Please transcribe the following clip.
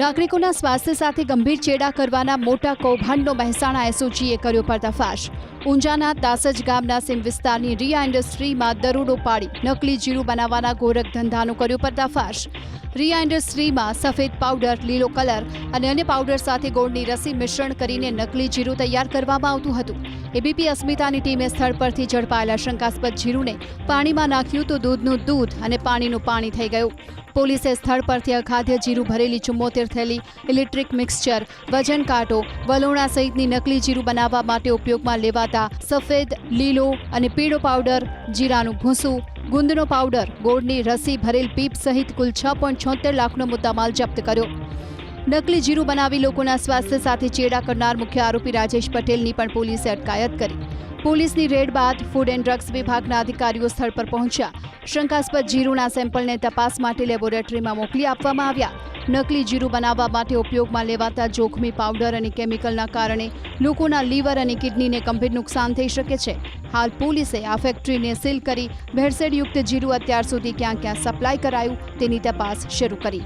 નાગરિકોના સ્વાસ્થ્ય સાથે ગંભીર ચેડા કરવાના મોટા કૌભાંડનો મહેસાણા એસઓજીએ કર્યો પર્દાફાશ। ઊંઝાના દાસજ ગામના સીમ વિસ્તારની રિયા ઇન્ડસ્ટ્રીમાં દરોડો પાડી નકલી જીરું બનાવવાના ગોરખ ધંધાનો કર્યો પર્દાફાશ। રિયા ઇન્ડસ્ટ્રીમાં સફેદ પાવડર, લીલો કલર અને અન્ય પાવડર સાથે ગોળની રસી મિશ્રણ કરીને નકલી જીરું તૈયાર કરવામાં આવતું હતું। એબીપી અસ્મિતાની ટીમે સ્થળ પરથી ઝડપાયેલા શંકાસ્પદ જીરુને પાણીમાં નાખ્યું તો દૂધનું દૂધ અને પાણીનું પાણી થઈ ગયું। પોલીસે સ્થળ પરથી અખાદ્ય જીરું ભરેલી 74 થેલી, ઇલેક્ટ્રિક મિક્સચર, વજન કાંટો, વલોણા સહિતની નકલી જીરું બનાવવા માટે ઉપયોગમાં લેવાતા સફેદ, લીલો અને પીળો પાવડર, જીરાનું ભૂસું, ગુંદનો પાવડર, ગોળની રસી ભરેલ પીપ સહિત કુલ 6.76 લાખનો મુદ્દામાલ જપ્ત કર્યો। નકલી જીરું બનાવી લોકોના સ્વાસ્થ્ય સાથે ચેડા કરનાર મુખ્ય આરોપી રાજેશ પટેલની પણ પોલીસે અટકાયત કરી। પોલીસની રેડ બાદ ફૂડ એન્ડ ડ્રગ્સ વિભાગના અધિકારીઓ સ્થળ પર પહોંચ્યા। શંકાસ્પદ જીરુના સેમ્પલને તપાસ માટે લેબોરેટરીમાં મોકલી આપવામાં આવ્યા। નકલી જીરું બનાવવા માટે ઉપયોગમાં લેવાતા જોખમી પાવડર અને કેમિકલના કારણે લોકોના લીવર અને કિડનીને ગંભીર નુકસાન થઈ શકે છે। હાલ પોલીસે આ ફેક્ટરીને સીલ કરી ભેળસેળયુક્ત જીરું અત્યાર સુધી ક્યાં ક્યાં સપ્લાય કરાયું તેની તપાસ શરૂ કરી।